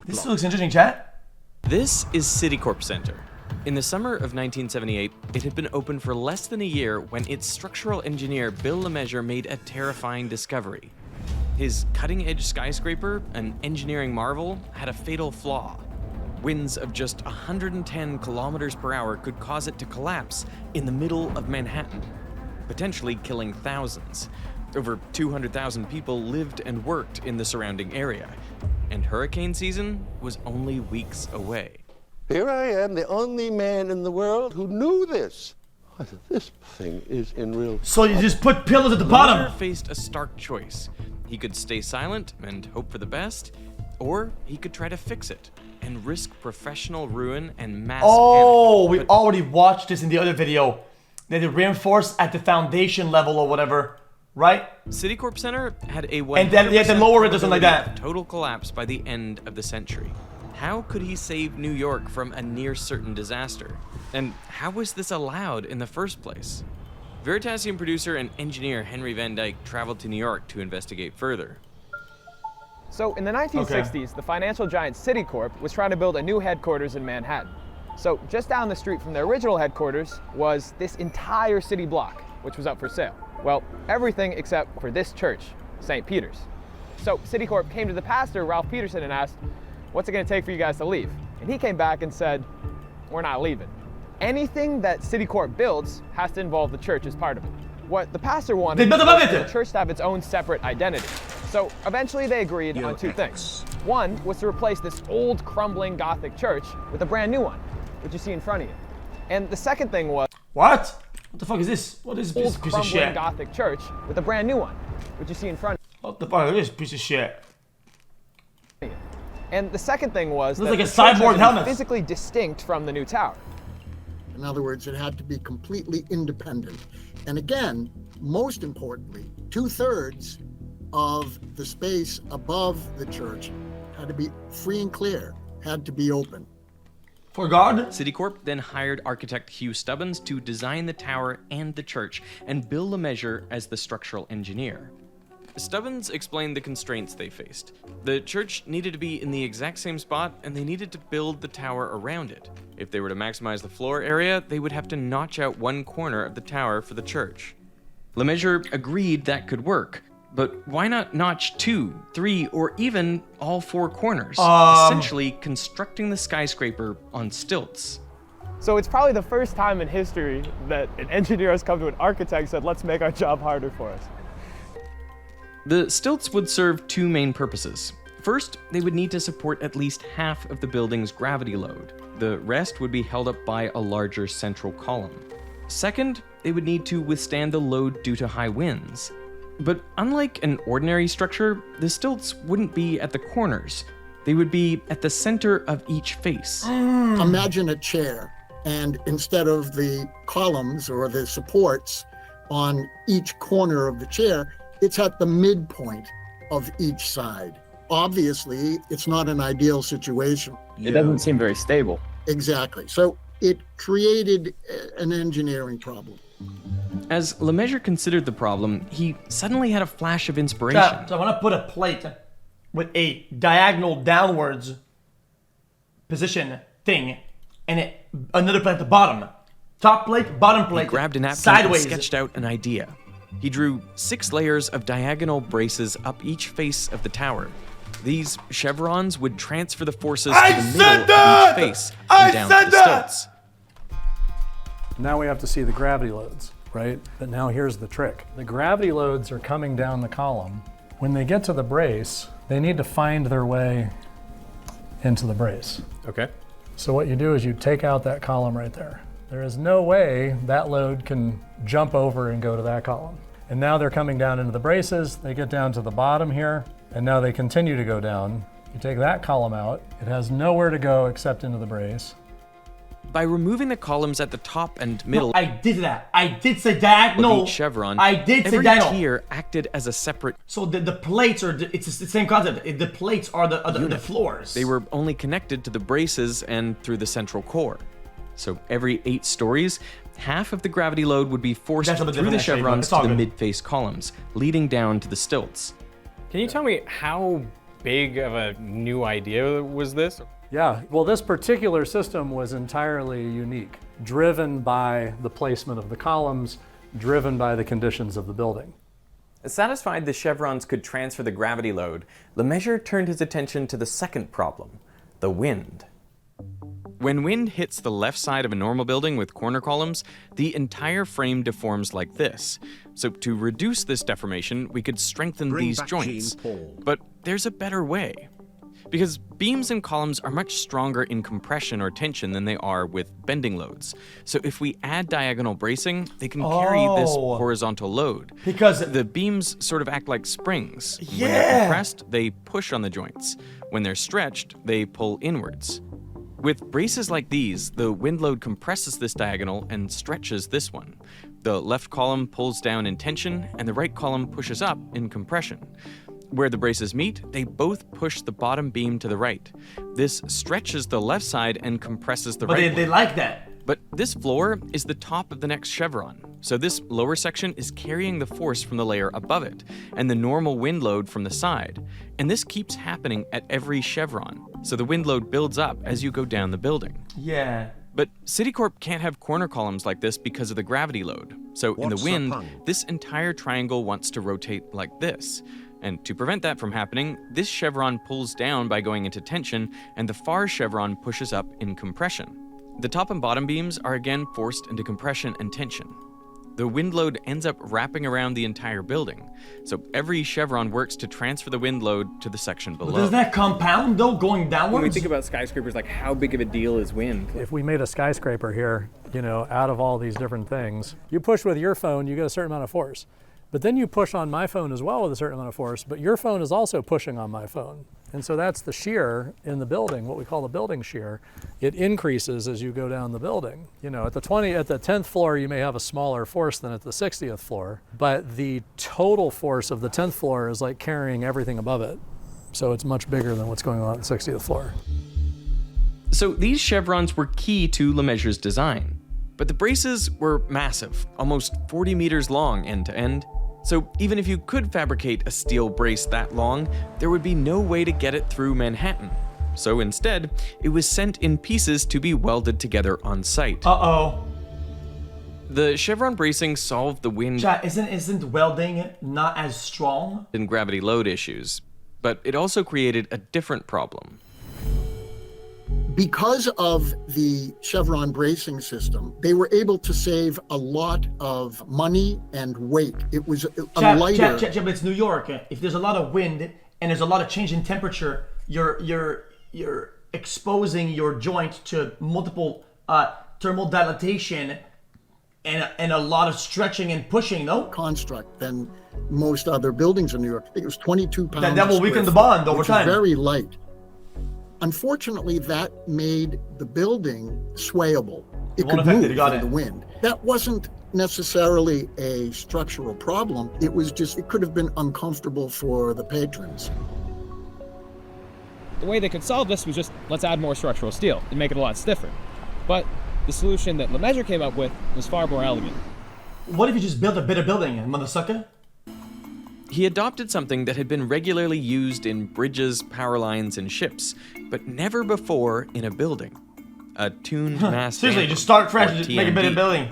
This looks interesting, chat. This is Citicorp Center. In the summer of 1978, it had been open for less than a year when its structural engineer Bill LeMessurier made a terrifying discovery. His cutting-edge skyscraper, an engineering marvel, had a fatal flaw. Winds of just 110 kilometers per hour could cause it to collapse in the middle of Manhattan, potentially killing thousands. Over 200,000 people lived and worked in the surrounding area, and hurricane season was only weeks away. Here I am, the only man in the world who knew this. This thing is in real... So you just put pillows at the bottom. LeMessurier faced a stark choice. He could stay silent and hope for the best, or he could try to fix it and risk professional ruin and mass Oh, panic. we already watched this in the other video. They did reinforce at the foundation level or whatever, right? Citicorp Center had a 100% And then they had to lower it or something like that. of total collapse by the end of the century. How could he save New York from a near-certain disaster? And how was this allowed in the first place? Veritasium producer and engineer Henry Van Dyke traveled to New York to investigate further. So in the 1960s, the financial giant Citicorp was trying to build a new headquarters in Manhattan. So just down the street from their original headquarters was this entire city block, which was up for sale. Well, everything except for this church, St. Peter's. So Citicorp came to the pastor, Ralph Peterson, and asked, "What's it going to take for you guys to leave?" And he came back and said, "We're not leaving. Anything that Citicorp builds has to involve the church as part of it." What the pastor wanted was for the church to have its own separate identity. So eventually they agreed on two things. One was to replace this old crumbling Gothic church with a brand new one, which you see in front of you. And the second thing was... What? What the fuck is this? What is this old piece of crumbling shit? Gothic church with a brand new one, which you see in front What the fuck is this piece of shit? of you. And the second thing was Looks that like a the church had cyborg to be helmet. physically distinct from the new tower. In other words, it had to be completely independent. And again, most importantly, 2/3 of the space above the church had to be free and clear, had to be open. For God? Citicorp then hired architect Hugh Stubbins to design the tower and the church, and Bill LeMessurier as the structural engineer. Stubbins explained the constraints they faced. The church needed to be in the exact same spot, and they needed to build the tower around it. If they were to maximize the floor area, they would have to notch out one corner of the tower for the church. LeMessurier agreed that could work, but why not notch 2, 3, or even all 4 corners, essentially constructing the skyscraper on stilts? So it's probably the first time in history that an engineer has come to an architect and said, "Let's make our job harder for us." The stilts would serve 2 main purposes. First, they would need to support at least half of the building's gravity load. The rest would be held up by a larger central column. Second, they would need to withstand the load due to high winds. But unlike an ordinary structure, the stilts wouldn't be at the corners. They would be at the center of each face. Imagine a chair, and instead of the columns or the supports on each corner of the chair, it's at the midpoint of each side. Obviously, it's not an ideal situation. It doesn't seem very stable. Exactly. So it created an engineering problem. As LeMessurier considered the problem, he suddenly had a flash of inspiration. So I want to put a plate with a diagonal downwards position thing, and another plate at the bottom. Top plate, bottom plate, He grabbed a napkin sideways. and sketched out an idea. He drew 6 layers of diagonal braces up each face of the tower. These chevrons would transfer the forces to the middle of each face and down to the stilts. Now we have to see the gravity loads, right? But now here's the trick. The gravity loads are coming down the column. When they get to the brace, they need to find their way into the brace. Okay. So what you do is you take out that column right there. There is no way that load can jump over and go to that column. And now they're coming down into the braces. They get down to the bottom here, and now they continue to go down. You take that column out. It has nowhere to go except into the brace. By removing the columns at the top and middle I did that. I did say diagonal. of each chevron, I did say every diagonal. tier acted as a separate So the plates are, it's the same concept. The plates are the floors. They were only connected to the braces and through the central core. So every 8 stories, half of the gravity load would be forced That's a bit through the different, actually, but chevrons it's all to the good. mid-face columns, leading down to the stilts. Can you tell me how big of a new idea was this? Yeah, well, this particular system was entirely unique, driven by the placement of the columns, driven by the conditions of the building. Satisfied the chevrons could transfer the gravity load, Lemessurier turned his attention to the second problem, the wind. When wind hits the left side of a normal building with corner columns, the entire frame deforms like this. So to reduce this deformation, we could strengthen these joints. But there's a better way. Because beams and columns are much stronger in compression or tension than they are with bending loads. So if we add diagonal bracing, they can carry this horizontal load. Because the beams sort of act like springs. When they're compressed, they push on the joints. When they're stretched, they pull inwards. With braces like these, the wind load compresses this diagonal and stretches this one. The left column pulls down in tension, and the right column pushes up in compression. Where the braces meet, they both push the bottom beam to the right. This stretches the left side and compresses the right. But they like that. But this floor is the top of the next chevron. So this lower section is carrying the force from the layer above it and the normal wind load from the side. And this keeps happening at every chevron. So the wind load builds up as you go down the building. Yeah. But Citicorp can't have corner columns like this because of the gravity load. So in the wind, this entire triangle wants to rotate like this. And to prevent that from happening, this chevron pulls down by going into tension, and the far chevron pushes up in compression. The top and bottom beams are again forced into compression and tension. The wind load ends up wrapping around the entire building, so every chevron works to transfer the wind load to the section below. But does that compound though, going downwards? When we think about skyscrapers, like how big of a deal is wind? If we made a skyscraper here, out of all these different things, you push with your phone, you get a certain amount of force. But then you push on my phone as well with a certain amount of force, but your phone is also pushing on my phone. And so that's the shear in the building, what we call the building shear. It increases as you go down the building. At the 10th floor, you may have a smaller force than at the 60th floor, but the total force of the 10th floor is like carrying everything above it. So it's much bigger than what's going on at the 60th floor. So these chevrons were key to Lemessurier's design, but the braces were massive, almost 40 meters long end to end. So even if you could fabricate a steel brace that long, there would be no way to get it through Manhattan. So instead, it was sent in pieces to be welded together on site. The chevron bracing solved the wind isn't welding not as strong? and gravity load issues, but it also created a different problem. Because of the chevron bracing system, they were able to save a lot of money and weight. It was a lighter. But it's New York. If there's a lot of wind and there's a lot of change in temperature, you're exposing your joint to multiple thermal dilatation and a lot of stretching and pushing, no? Construct than most other buildings in New York. I think it was 22 pounds. That will weaken the bond over time. Which is very light. Unfortunately, that made the building swayable. It could move in the wind. That wasn't necessarily a structural problem. It was just, it could have been uncomfortable for the patrons. The way they could solve this was just, let's add more structural steel and make it a lot stiffer. But the solution that Lemessurier came up with was far more elegant. What if you just built a better building, motherfucker? He adopted something that had been regularly used in bridges, power lines, and ships, but never before in a building. A tuned mass Seriously, damper, just start fresh and or just make a better TMD. building.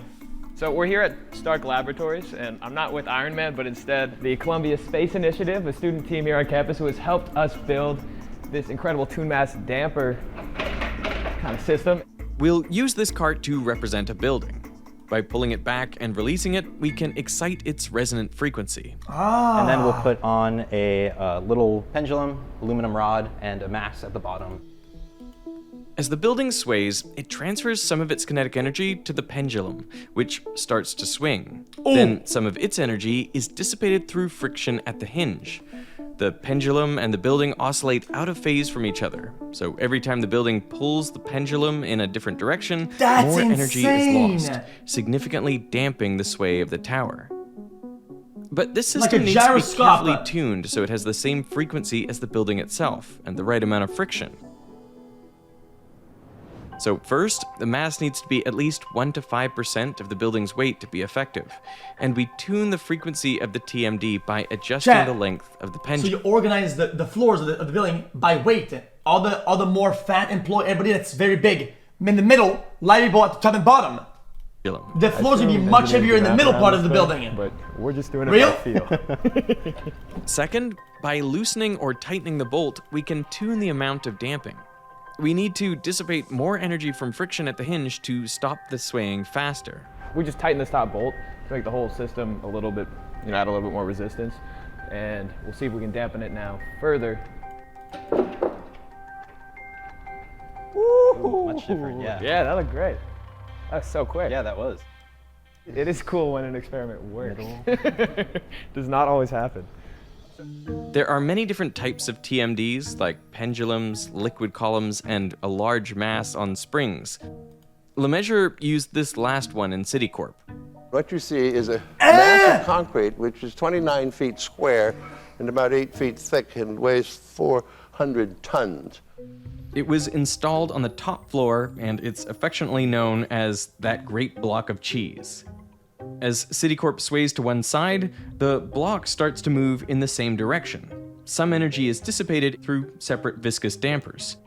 So we're here at Stark Laboratories, and I'm not with Iron Man, but instead the Columbia Space Initiative, a student team here on campus who has helped us build this incredible tuned mass damper kind of system. We'll use this cart to represent a building. By pulling it back and releasing it, we can excite its resonant frequency. And then we'll put on a little pendulum, aluminum rod, and a mass at the bottom. As the building sways, it transfers some of its kinetic energy to the pendulum, which starts to swing. Then some of its energy is dissipated through friction at the hinge. The pendulum and the building oscillate out of phase from each other. So every time the building pulls the pendulum in a different direction, more energy is lost, significantly damping the sway of the tower. But this system needs to be carefully tuned so it has the same frequency as the building itself and the right amount of friction. So first, the mass needs to be at least 1 to 5% of the building's weight to be effective. And we tune the frequency of the TMD by adjusting Chat. the length of the So pendulum. you organize the floors of the building by weight. All the more fat employee, everybody that's very big. In the middle, light people at the top and bottom. The floors will be much heavier in the middle part of the building. But we're just doing it Real? by feel. Second, by loosening or tightening the bolt, we can tune the amount of damping. We need to dissipate more energy from friction at the hinge to stop the swaying faster. We just tighten this top bolt to make the whole system a little bit, add a little bit more resistance. And we'll see if we can dampen it now further. Ooh, much different, yeah. Yeah, that looked great. That was so quick. Yeah, that was. It is cool when an experiment works. Does not always happen. There are many different types of TMDs, like pendulums, liquid columns, and a large mass on springs. LeMessurier used this last one in Citicorp. What you see is a mass of concrete, which is 29 feet square and about 8 feet thick and weighs 400 tons. It was installed on the top floor, and it's affectionately known as that great block of cheese. As Citicorp sways to one side, the block starts to move in the same direction. Some energy is dissipated through separate viscous dampers.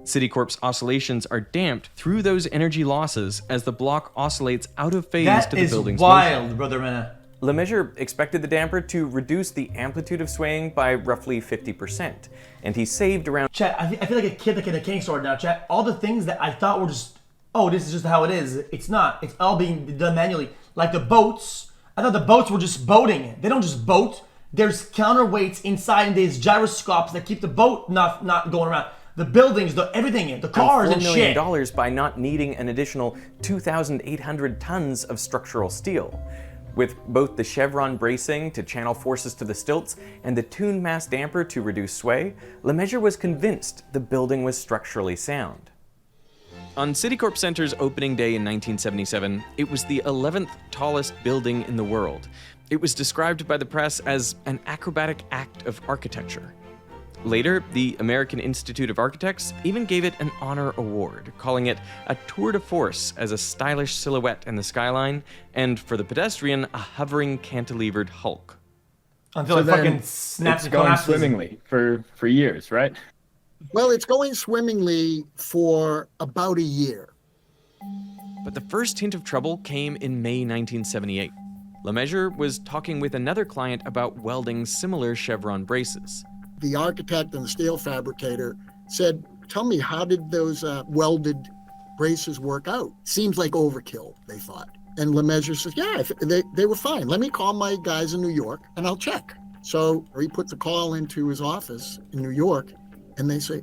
Citicorp's oscillations are damped through those energy losses as the block oscillates out of phase to the building's That is wild, motion. brother man. LeMessurier expected the damper to reduce the amplitude of swaying by roughly 50%, and he saved around... Chat, I feel like a kid like in a candy store now, chat. All the things that I thought were just, oh, this is just how it is. It's not. It's all being done manually. Like the boats. I thought the boats were just boating. They don't just boat. There's counterweights inside and there's gyroscopes that keep the boat not going around. The buildings, everything, the cars and shit. $4 million by not needing an additional 2,800 tons of structural steel. With both the chevron bracing to channel forces to the stilts and the tuned mass damper to reduce sway, LeMessurier was convinced the building was structurally sound. On Citicorp Center's opening day in 1977, it was the 11th tallest building in the world. It was described by the press as an acrobatic act of architecture. Later, the American Institute of Architects even gave it an honor award, calling it a tour de force as a stylish silhouette in the skyline, and for the pedestrian, a hovering cantilevered hulk. Until it fucking snaps It's and going collapses. swimmingly for years, right? Well, it's going swimmingly for about a year. But the first hint of trouble came in May 1978. LeMessurier was talking with another client about welding similar chevron braces. The architect and the steel fabricator said, tell me, how did those welded braces work out? Seems like overkill, they thought. And LeMessurier says, yeah, they were fine. Let me call my guys in New York and I'll check. So he puts a call into his office in New York and they say,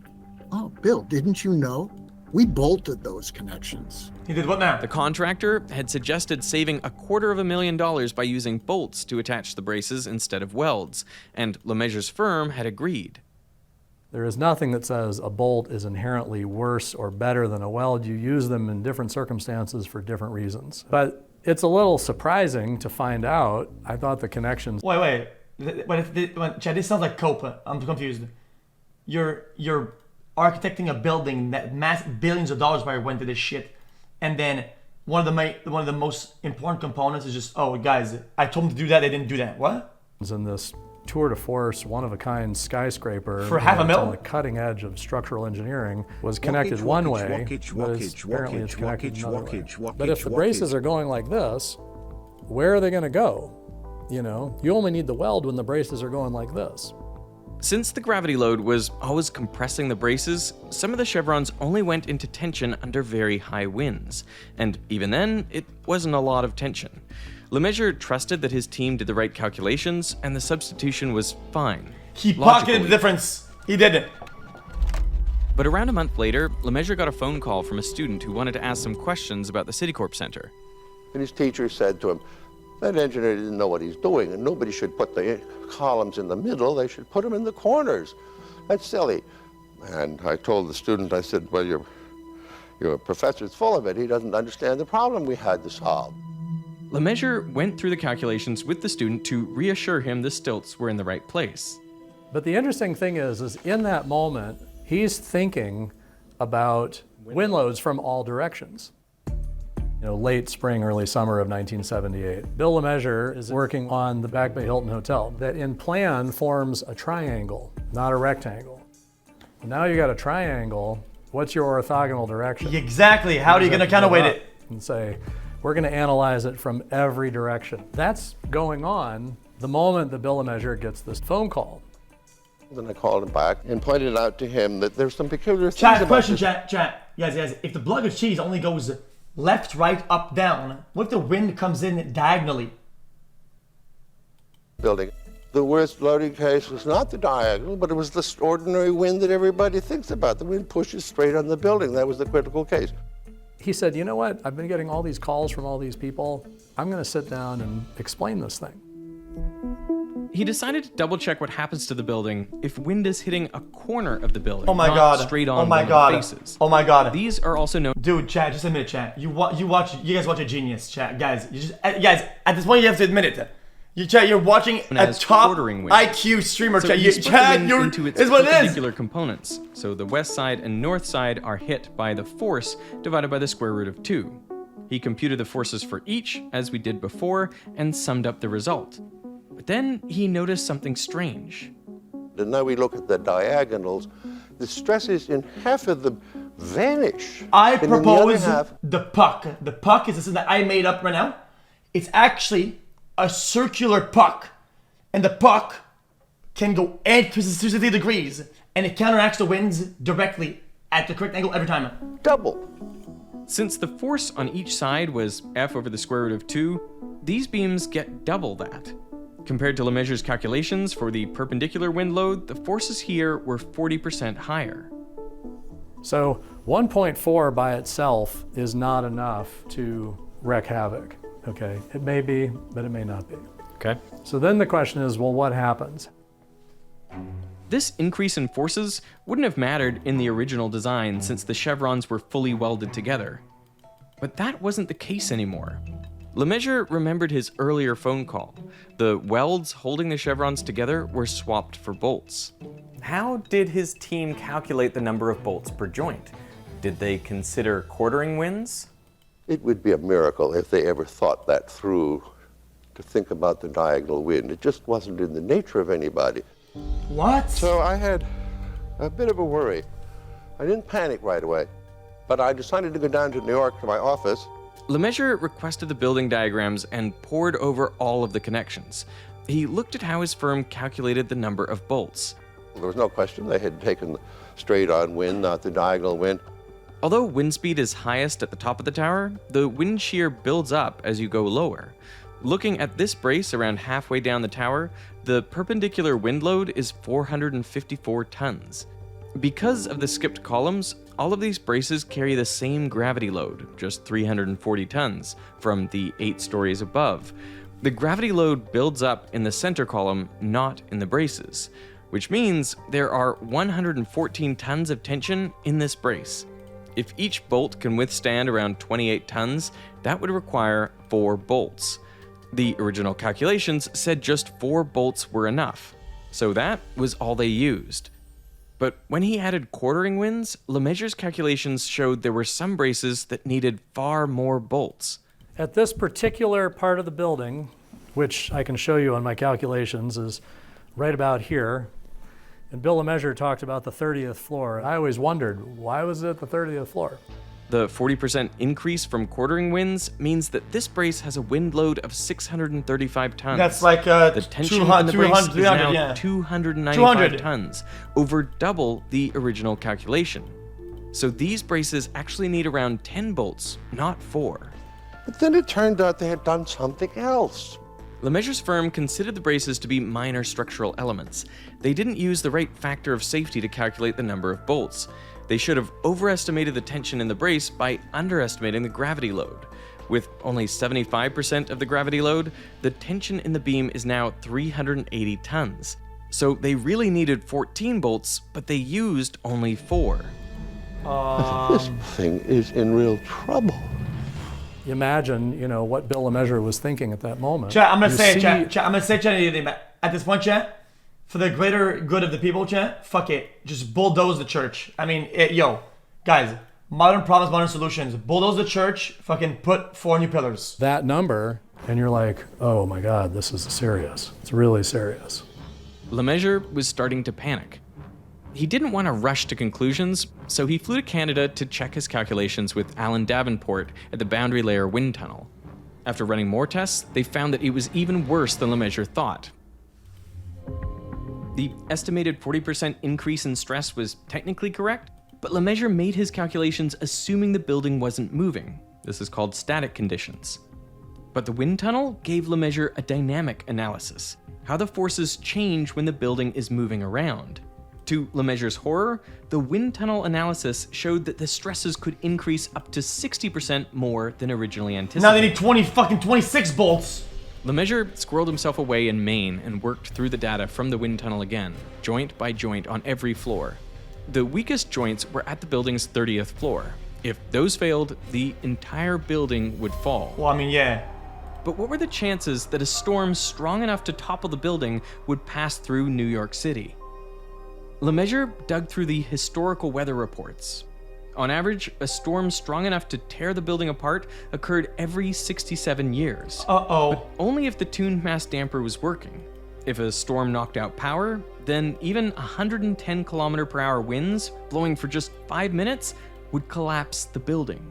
oh, Bill, didn't you know? We bolted those connections. He did what now? The contractor had suggested saving $250,000 by using bolts to attach the braces instead of welds, and LeMessurier's firm had agreed. There is nothing that says a bolt is inherently worse or better than a weld. You use them in different circumstances for different reasons. But it's a little surprising to find out. I thought the connections... Wait. Chad, this sounds like cope. I'm confused. You're architecting a building that billions of dollars probably went to this shit, and then one of the most important components is just, oh guys, I told them to do that, they didn't do that. What? In this tour de force, one-of-a-kind skyscraper for half a mil on the cutting edge of structural engineering was connected one way, but apparently it's connected another way. But if the braces are going like this, where are they going to go? You know, you only need the weld when the braces are going like this. Since the gravity load was always compressing the braces, some of the chevrons only went into tension under very high winds. And even then, it wasn't a lot of tension. LeMessurier trusted that his team did the right calculations, and the substitution was fine. He pocketed the difference. He did it. But around a month later, LeMessurier got a phone call from a student who wanted to ask some questions about the Citicorp Center. And his teacher said to him, that engineer didn't know what he's doing, and nobody should put the columns in the middle. They should put them in the corners. That's silly. And I told the student, I said, well, your professor's full of it. He doesn't understand the problem we had to solve. LeMessurier went through the calculations with the student to reassure him the stilts were in the right place. But the interesting thing is in that moment, he's thinking about wind loads from all directions. Late spring, early summer of 1978. Bill LeMessurier is working on the Back Bay Hilton Hotel that in plan forms a triangle, not a rectangle. Now you got a triangle, what's your orthogonal direction? Exactly, how are you gonna counterweight it? And say, we're gonna analyze it from every direction. That's going on the moment that Bill LeMessurier gets this phone call. Then I called him back and pointed out to him that there's some peculiar things about Question, this chat. Guys, if the block of cheese only goes left, right, up, down, what if the wind comes in diagonally? building. The worst loading case was not the diagonal, but it was this ordinary wind that everybody thinks about. The wind pushes straight on the building. That was the critical case. He said, you know what? I've been getting all these calls from all these people. I'm going to sit down and explain this thing. He decided to double check what happens to the building if wind is hitting a corner of the building, Oh my not god. straight on Oh my one of the god. faces. Oh my god. These are also known. Dude, chat, just admit it, chat. You guys watch a genius, chat. Guys, guys, at this point you have to admit it. You're watching a as top quartering wind. IQ streamer, So chat. he split the Chat, wind you're into its is what it is. perpendicular components. So the west side and north side are hit by the force divided by the square root of 2. He computed the forces for each, as we did before, and summed up the result. But then he noticed something strange. And now we look at the diagonals. The stresses in half of them vanish. I And in the other propose half, the puck. The puck is something that I made up right now. It's actually a circular puck. And the puck can go 360 degrees. And it counteracts the winds directly at the correct angle every time. double. Since the force on each side was F over the square root of 2, these beams get double that. Compared to LeMessurier's calculations for the perpendicular wind load, the forces here were 40% higher. So 1.4 by itself is not enough to wreak havoc, okay? It may be, but it may not be. Okay. So then the question is, well, what happens? This increase in forces wouldn't have mattered in the original design since the chevrons were fully welded together. But that wasn't the case anymore. LeMessurier remembered his earlier phone call. The welds holding the chevrons together were swapped for bolts. How did his team calculate the number of bolts per joint? Did they consider quartering winds? It would be a miracle if they ever thought that through, to think about the diagonal wind. It just wasn't in the nature of anybody. What? So I had a bit of a worry. I didn't panic right away, but I decided to go down to New York to my office. LeMessurier requested the building diagrams and pored over all of the connections. He looked at how his firm calculated the number of bolts. There was no question they had taken the straight-on wind, not the diagonal wind. Although wind speed is highest at the top of the tower, the wind shear builds up as you go lower. Looking at this brace around halfway down the tower, the perpendicular wind load is 454 tons. Because of the skipped columns, all of these braces carry the same gravity load, just 340 tons, from the 8 stories above. The gravity load builds up in the center column, not in the braces, which means there are 114 tons of tension in this brace. If each bolt can withstand around 28 tons, that would require 4 bolts. The original calculations said just 4 bolts were enough, so that was all they used. But when he added quartering winds, LeMessurier's calculations showed there were some braces that needed far more bolts. At this particular part of the building, which I can show you on my calculations, is right about here. And Bill LeMessurier talked about the 30th floor. I always wondered, why was it the 30th floor? The 40% increase from quartering winds means that this brace has a wind load of 635 tons. That's like the tension in the brace is 300, now yeah. 295 200. tons, over double the original calculation. So these braces actually need around 10 bolts, not 4. But then it turned out they had done something else. LeMessurier's firm considered the braces to be minor structural elements. They didn't use the right factor of safety to calculate the number of bolts. They should have overestimated the tension in the brace by underestimating the gravity load. With only 75% of the gravity load, the tension in the beam is now 380 tons. So they really needed 14 bolts, but they used only 4. This thing is in real trouble. Imagine, what Bill LeMessurier was thinking at that moment. Chat, I'm gonna You say it, see- chat. I'm gonna say anything, but at this point, chat, for the greater good of the people, chat, fuck it. Just bulldoze the church. I mean, Guys, modern problems, modern solutions. Bulldoze the church, fucking put 4 new pillars. That number, and you're like, oh my God, this is serious. It's really serious. Lemessurier was starting to panic. He didn't want to rush to conclusions, so he flew to Canada to check his calculations with Alan Davenport at the Boundary Layer Wind Tunnel. After running more tests, they found that it was even worse than Lemessurier thought. The estimated 40% increase in stress was technically correct, but Lemessurier made his calculations assuming the building wasn't moving. This is called static conditions. But the wind tunnel gave Lemessurier a dynamic analysis, how the forces change when the building is moving around. To Lemessurier's horror, the wind tunnel analysis showed that the stresses could increase up to 60% more than originally anticipated. Now they need 26 bolts. Lemessurier squirreled himself away in Maine and worked through the data from the wind tunnel again, joint by joint on every floor. The weakest joints were at the building's 30th floor. If those failed, the entire building would fall. Well, I mean, yeah. But what were the chances that a storm strong enough to topple the building would pass through New York City? Lemessurier dug through the historical weather reports. On average, a storm strong enough to tear the building apart occurred every 67 years. Uh-oh. But only if the tuned mass damper was working. If a storm knocked out power, then even 110 km/h winds blowing for just 5 minutes would collapse the building.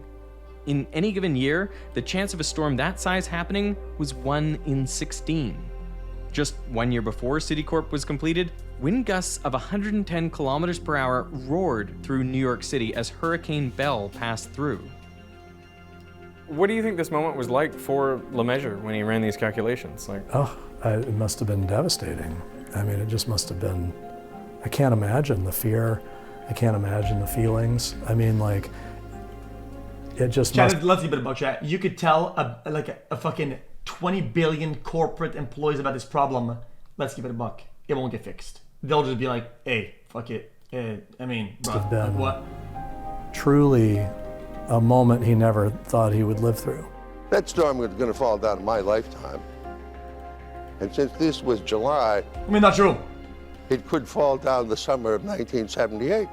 In any given year, the chance of a storm that size happening was 1 in 16. Just 1 year before Citicorp was completed, wind gusts of 110 km/h roared through New York City as Hurricane Bell passed through. What do you think this moment was like for Lemessurier when he ran these calculations? It must have been devastating. I mean, it just must have been, I can't imagine the fear. I can't imagine the feelings. I mean, like, it just Chat, let's see a bit about chat. You could tell a fucking 20 billion corporate employees about this problem. Let's give it a buck. It won't get fixed. They'll just be like, hey, fuck it. I mean, bro, have been like what? truly a moment he never thought he would live through. That storm was going to fall down in my lifetime. And since this was July, I mean, not true. it could fall down the summer of 1978.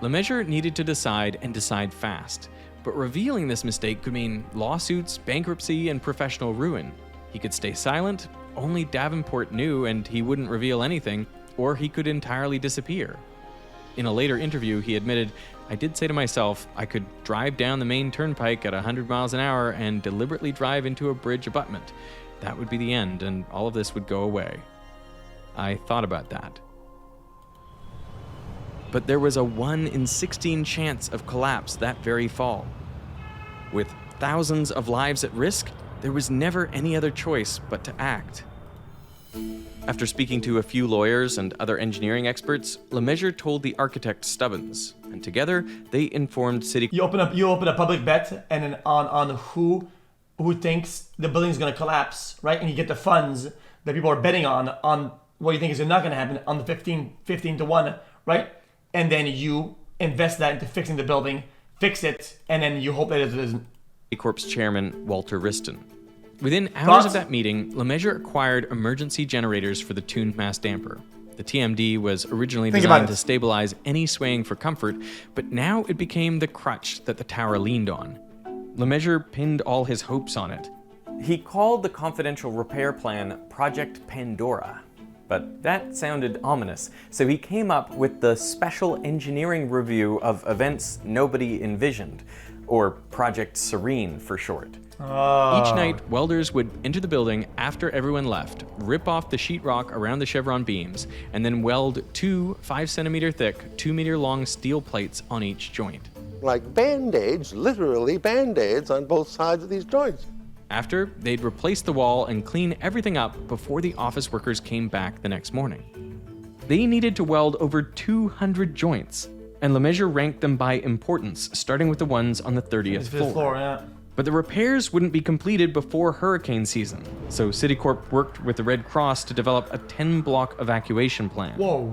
Lemessurier needed to decide and decide fast. But revealing this mistake could mean lawsuits, bankruptcy, and professional ruin. He could stay silent, only Davenport knew, and he wouldn't reveal anything, or he could entirely disappear. In a later interview, he admitted, "I did say to myself, I could drive down the main turnpike at 100 miles an hour and deliberately drive into a bridge abutment. That would be the end, and all of this would go away. I thought about that." But there was a 1 in 16 chance of collapse that very fall. With thousands of lives at risk, there was never any other choice but to act. After speaking to a few lawyers and other engineering experts, Lemessurier told the architect Stubbins, and together they informed Citicorp. You open a public bet, and then on who thinks the building's gonna collapse, right? And you get the funds that people are betting on what you think is not gonna happen on the 15 to 1, right? And then you invest that into fixing the building, fix it, and then you hope that it isn't. Citicorp's chairman, Walter Wriston. Within hours Thoughts? of that meeting, Lemessurier acquired emergency generators for the tuned mass damper. The TMD was originally Think about designed it. to stabilize any swaying for comfort, but now it became the crutch that the tower leaned on. Lemessurier pinned all his hopes on it. He called the confidential repair plan Project Pandora, but that sounded ominous, so he came up with the Special Engineering Review of Events Nobody Envisioned, or Project Serene for short. Each night, welders would enter the building after everyone left, rip off the sheetrock around the chevron beams, and then weld 2 5-centimeter thick, 2-meter long steel plates on each joint. Like Band-Aids, literally Band-Aids on both sides of these joints. After, they'd replace the wall and clean everything up before the office workers came back the next morning. They needed to weld over 200 joints, and Lemessurier ranked them by importance, starting with the ones on the 30th floor. Yeah. But the repairs wouldn't be completed before hurricane season, so Citicorp worked with the Red Cross to develop a 10-block evacuation plan. Whoa.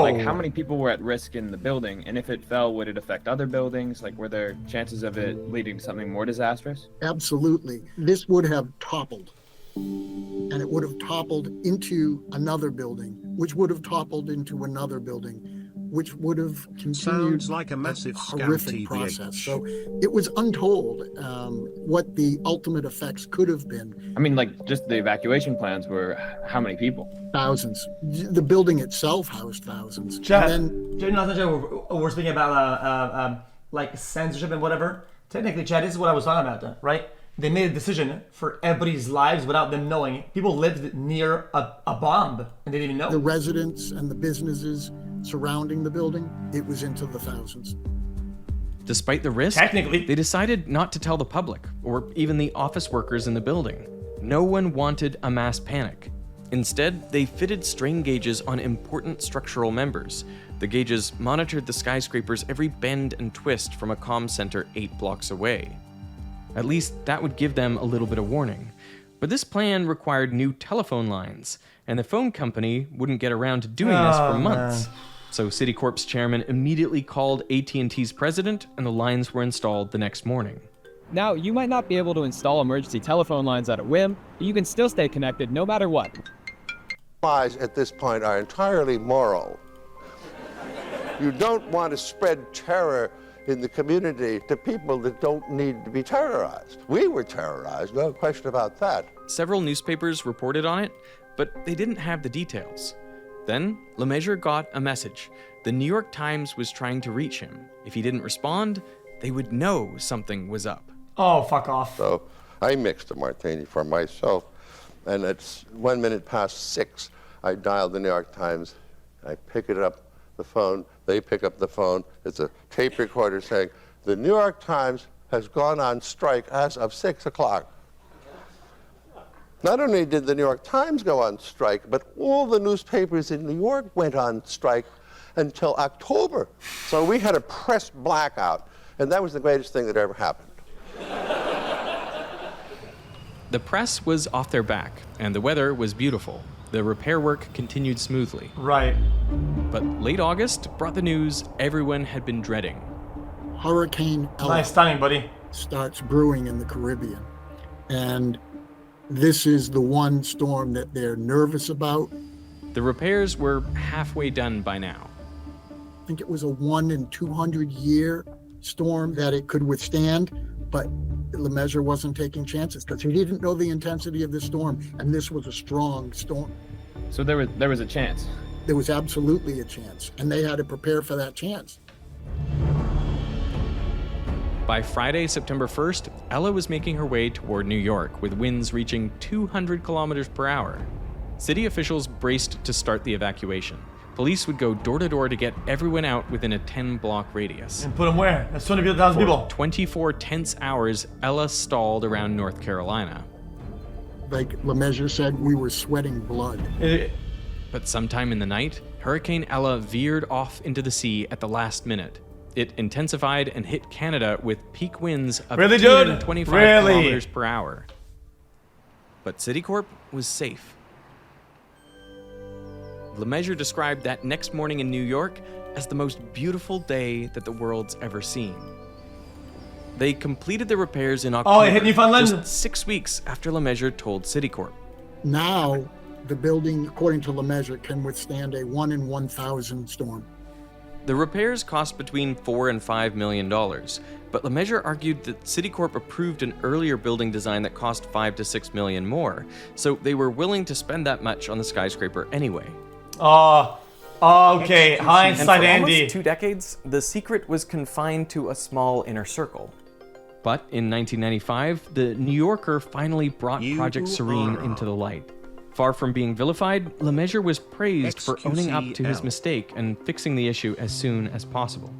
Like, how many people were at risk in the building? And if it fell, would it affect other buildings? Like, were there chances of it leading to something more disastrous? Absolutely. This would have toppled. And it would have toppled into another building, which would have toppled into another building, which would have continued Sounds like a massive horrific scam process. TBH. So it was untold what the ultimate effects could have been. I mean, like, just the evacuation plans were how many people? Thousands. The building itself housed thousands. Chad, And we're speaking about like censorship and whatever. Technically, Chad, this is what I was talking about, right? They made a decision for everybody's lives without them knowing. People lived near a bomb and they didn't even know. the residents and the businesses surrounding the building, it was into the thousands. Despite the risk, Technically. they decided not to tell the public or even the office workers in the building. No one wanted a mass panic. Instead, they fitted strain gauges on important structural members. The gauges monitored the skyscraper's every bend and twist from a comm center 8 blocks away. At least that would give them a little bit of warning. But this plan required new telephone lines, and the phone company wouldn't get around to doing this for months. So Citicorp's chairman immediately called AT&T's president, and the lines were installed the next morning. Now, you might not be able to install emergency telephone lines at a whim, but you can still stay connected no matter what. Lies at this point are entirely moral. You don't want to spread terror in the community to people that don't need to be terrorized. We were terrorized, no question about that. Several newspapers reported on it, but they didn't have the details. Then, Lemessurier got a message. The New York Times was trying to reach him. If he didn't respond, they would know something was up. Oh, fuck off. So I mixed a martini for myself, and it's 6:01. I dialed the New York Times. I pick it up, the phone. They pick up the phone. It's a tape recorder saying, the New York Times has gone on strike as of 6 o'clock. Not only did the New York Times go on strike, but all the newspapers in New York went on strike until October. So we had a press blackout, and that was the greatest thing that ever happened. The press was off their back, and the weather was beautiful. The repair work continued smoothly. Right. But late August brought the news everyone had been dreading. Hurricane Ella Nice timing, buddy. starts brewing in the Caribbean. And this is the one storm that they're nervous about. The repairs were halfway done by now. I think it was a 1 in 200 year storm that it could withstand, but Lemessurier wasn't taking chances because he didn't know the intensity of this storm, and this was a strong storm. So there was a chance. There was absolutely a chance, and they had to prepare for that chance. By Friday, September 1st, Ella was making her way toward New York with winds reaching 200 kilometers per hour. City officials braced to start the evacuation. Police would go door to door to get everyone out within a 10-block radius. And put them where? That's 200,000 people. For 24 tense hours, Ella stalled around North Carolina. Like Lemessurier said, we were sweating blood. But sometime in the night, Hurricane Ella veered off into the sea at the last minute. It intensified and hit Canada with peak winds of 225 kilometers per hour. But Citicorp was safe. Lemessurier described that next morning in New York as the most beautiful day that the world's ever seen. They completed the repairs in October, it hit Newfoundland. just 6 weeks after Lemessurier told Citicorp. Now, the building, according to Lemessurier, can withstand a 1 in 1,000 storm. The repairs cost between $4 and $5 million, but Lemessurier argued that Citicorp approved an earlier building design that cost $5 to $6 million more, so they were willing to spend that much on the skyscraper anyway. Okay, hindsight, And for Andy. almost 2 decades, the secret was confined to a small inner circle. But in 1995, the New Yorker finally brought Project Serene into the light. Far from being vilified, Lemessurier was praised for owning up to his mistake and fixing the issue as soon as possible.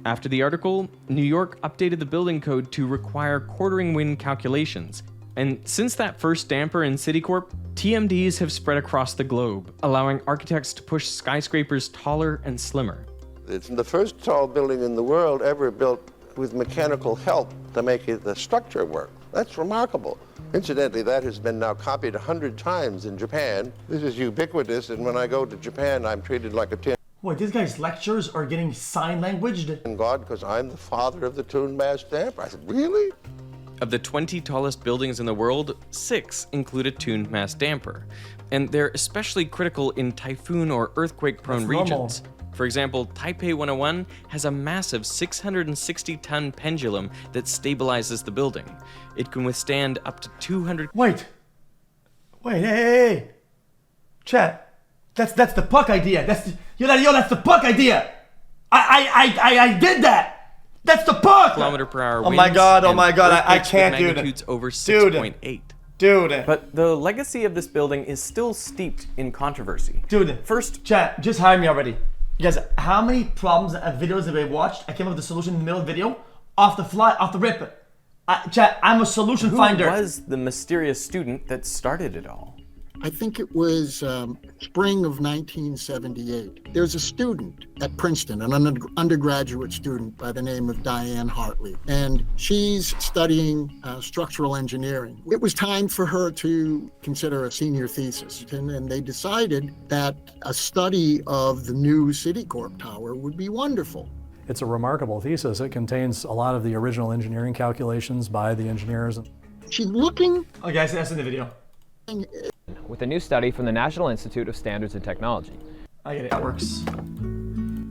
After the article, New York updated the building code to require quartering wind calculations. And since that first damper in Citicorp, TMDs have spread across the globe, allowing architects to push skyscrapers taller and slimmer. It's the first tall building in the world ever built with mechanical help to make the structure work. That's remarkable. Incidentally, that has been now copied 100 times in Japan. This is ubiquitous, and when I go to Japan, I'm treated like a tin Wait, these guys' lectures are getting sign languaged? god because I'm the father of the tuned mass damper. I said, really? Of the 20 tallest buildings in the world, 6 include a tuned mass damper, and they're especially critical in typhoon or earthquake-prone That's normal. regions. For example, Taipei 101 has a massive 660-ton pendulum that stabilizes the building. It can withstand up to 200... Wait, hey. Chat, that's the puck idea. That's the puck idea. I did that. That's the puck. km/h winds. Oh my god, and I earthquakes can't with do it. magnitudes over 6.8. Dude. But the legacy of this building is still steeped in controversy. Dude, First, chat, just hire me already. You guys, how many problems and videos have I watched? I came up with the solution in the middle of the video, off the rip. Chat, I'm a solution finder. who was the mysterious student that started it all? I think it was spring of 1978. There's a student at Princeton, an undergraduate student by the name of Diane Hartley, and she's studying structural engineering. It was time for her to consider a senior thesis, and they decided that a study of the new Citicorp tower would be wonderful. It's a remarkable thesis. It contains a lot of the original engineering calculations by the engineers. She's looking. Oh, guys, that's in the video. With a new study from the National Institute of Standards and Technology. I get it. That works.